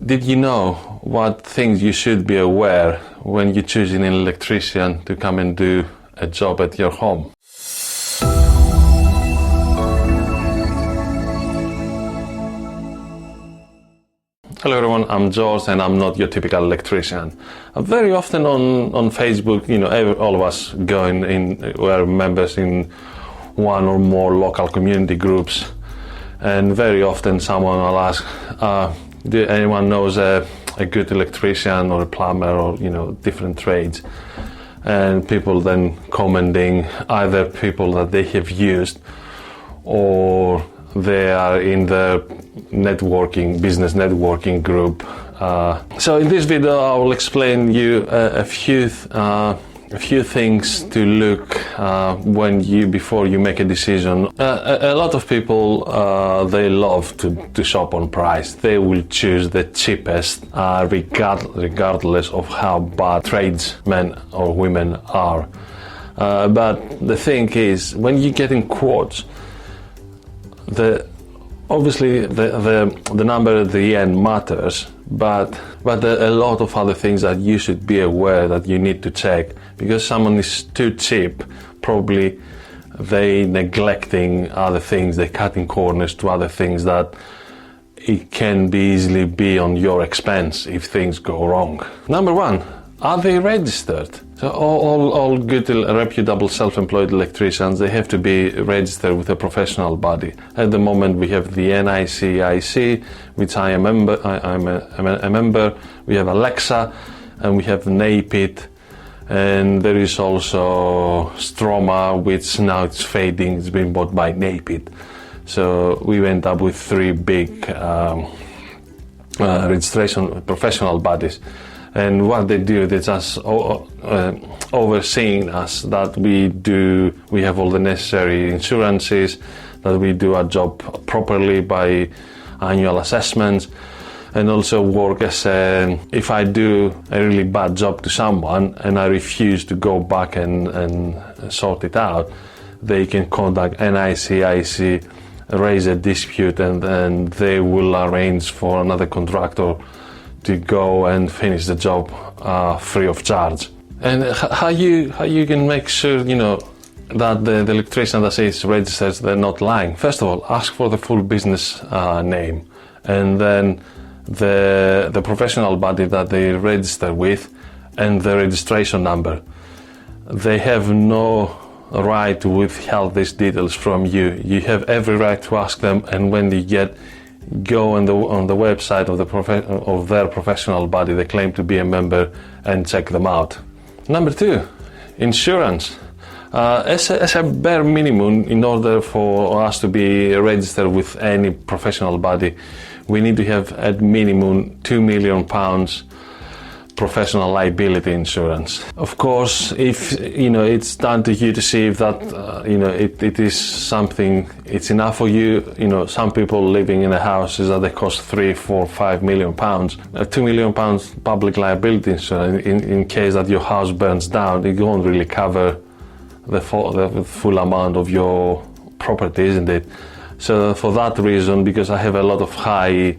Did you know what things you should be aware when you're choosing an electrician to come and do a job at your home? Hello everyone, I'm George and I'm not your typical electrician. Very often on Facebook, all of us we're members in one or more local community groups, and very often someone will ask, do anyone knows a good electrician or a plumber or different trades? And people then commenting either people that they have used or they are in the business networking group. So in this video I will explain you a few things to look before you make a decision. A lot of people they love to shop on price. They will choose the cheapest regardless of how bad tradesmen or women are. But the thing is, when you get in quotes, obviously the number at the end matters, but there are a lot of other things that you should be aware that you need to check, because someone is too cheap, probably they neglecting other things, they're cutting corners to other things that it can easily be on your expense if things go wrong. Number one, are they registered? So all good reputable self-employed electricians, they have to be registered with a professional body. At the moment we have the NICIC, which I'm a member. We have Alexa and we have NAPIT, and there is also Stroma, which now it's fading, it's been bought by NAPIT. So we went up with three big registration professional bodies. And what they do, they just overseeing us that we have all the necessary insurances, that we do our job properly by annual assessments, and also work as if I do a really bad job to someone and I refuse to go back and sort it out, they can contact NICIC, raise a dispute, and they will arrange for another contractor to go and finish the job free of charge. And how you can make sure that the electrician that says registered, they're not lying? First of all, ask for the full business name, and then the professional body that they register with and the registration number. They have no right to withhold these details from you. You have every right to ask them, and when you go on the website of their professional body they claim to be a member, and check them out. Number two, insurance. As a bare minimum, in order for us to be registered with any professional body, we need to have at minimum £2 million professional liability insurance. Of course, if it's down to you to see if that it is something, it's enough for you. Some people living in a houses that they cost £3, £4, £5 million. £2 million public liability insurance in case that your house burns down, it won't really cover the full amount of your property, isn't it? So for that reason, because I have a lot of high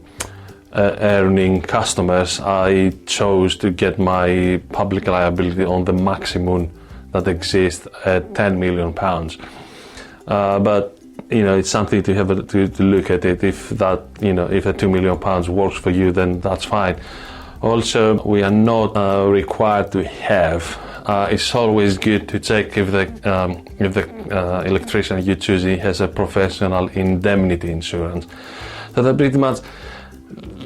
earning customers, I chose to get my public liability on the maximum that exists at £10 million. But it's something to have to look at it. If that if a £2 million works for you, then that's fine. Also, we are not required to have. It's always good to check if the electrician you're choosing has a professional indemnity insurance. So that pretty much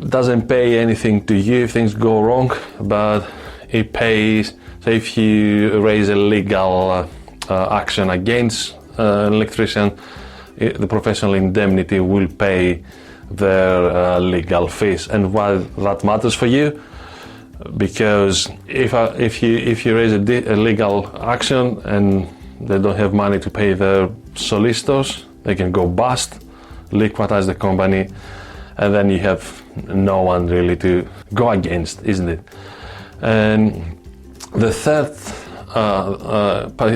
doesn't pay anything to you if things go wrong, but it pays. So if you raise a legal action against an electrician, the professional indemnity will pay their legal fees. And why that matters for you? Because if you raise a legal action and they don't have money to pay their solicitors, they can go bust, liquidize the company, and then you have no one really to go against, isn't it? And the third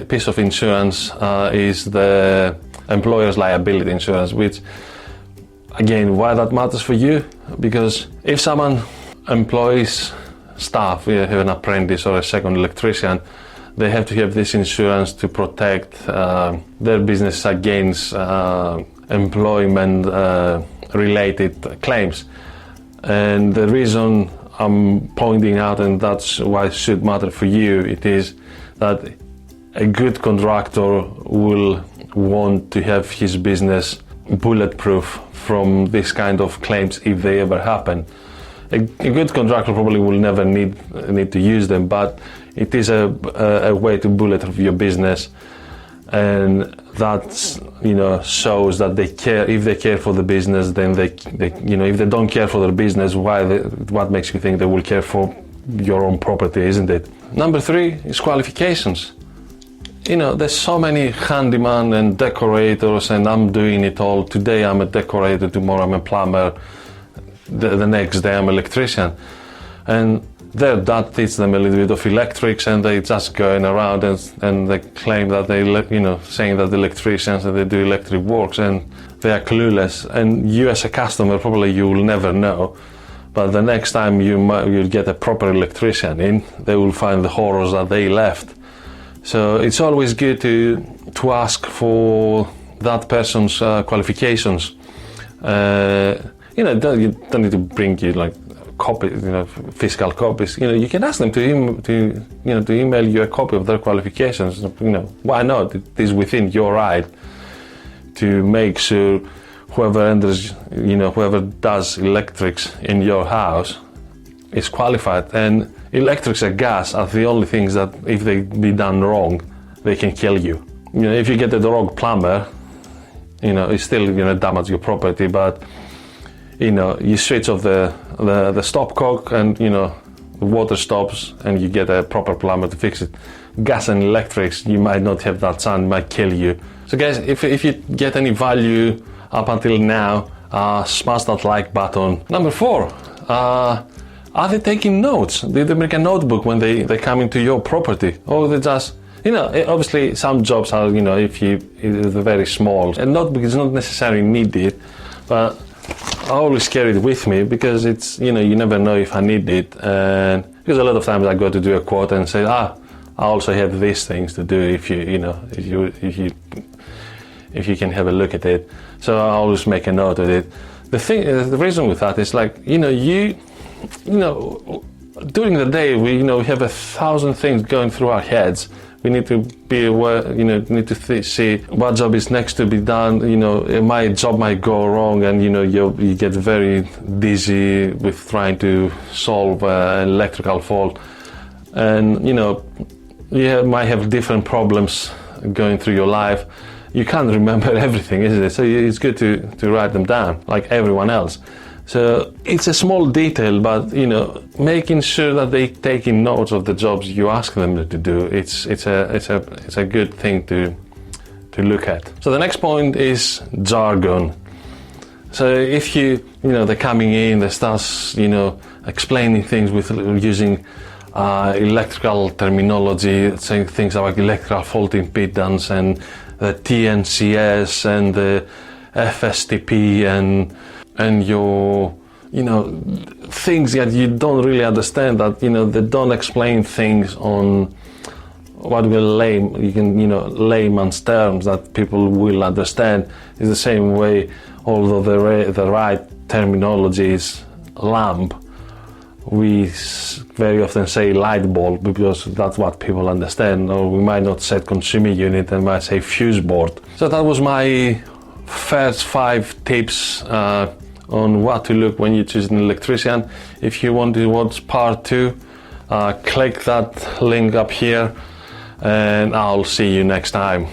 piece of insurance is the employer's liability insurance, which, again, why that matters for you? Because if someone employees, staff, who have an apprentice or a second electrician, they have to have this insurance to protect their business against employment related claims. And the reason I'm pointing out, and that's why it should matter for you, it is that a good contractor will want to have his business bulletproof from this kind of claims if they ever happen. A good contractor probably will never need to use them, but it is a way to bulletproof your business, and that shows that they care. If they care for the business, then they if they don't care for their business, what makes you think they will care for your own property, isn't it? Number 3 is qualifications. There's so many handyman and decorators, and I'm doing it all. Today I'm a decorator, tomorrow I'm a plumber, the next day I'm an electrician. And their dad teaches them a little bit of electrics, and they just going around and they claim that saying that the electricians and they do electric works, and they are clueless. And you as a customer, probably you will never know. But the next time you'll get a proper electrician in, they will find the horrors that they left. So it's always good to ask for that person's qualifications. You don't need to bring you like copies, physical copies. You can ask them to email you a copy of their qualifications. Why not? It is within your right to make sure whoever enters, whoever does electrics in your house is qualified. And electrics and gas are the only things that, if they be done wrong, they can kill you. If you get the wrong plumber, it's still damage your property. But you switch off the stopcock, and the water stops, and you get a proper plumber to fix it. Gas and electrics, you might not have that chance, might kill you. So guys, if you get any value up until now, smash that like button. Number 4, are they taking notes? Did they make a notebook when they come into your property? Or they just, obviously some jobs are, if they're very small. A notebook is not necessarily needed, but I always carry it with me because it's, you never know if I need it. And because a lot of times I go to do a quote and say, I also have these things to do if you can have a look at it. So I always make a note of it. The reason with that is during the day we have 1,000 things going through our heads. We need to be aware, need to see what job is next to be done. My job might go wrong, and you get very dizzy with trying to solve an electrical fault, and you might have different problems going through your life. You can't remember everything, isn't it? So it's good to write them down, like everyone else. So it's a small detail, but making sure that they taking notes of the jobs you ask them to do, it's a good thing to look at. So the next point is jargon. So if they're coming in, they start explaining things with using electrical terminology, saying things like electrical fault impedance and the TNCS and the FSTP and your things that you don't really understand, that they don't explain things on what will layman's terms that people will understand. Is the same way, although the right terminology is lamp, we very often say light bulb because that's what people understand, or we might not say consumer unit and might say fuse board. So that was my first 5 tips on what to look when you choose an electrician. If you want to watch part 2, click that link up here, and I'll see you next time.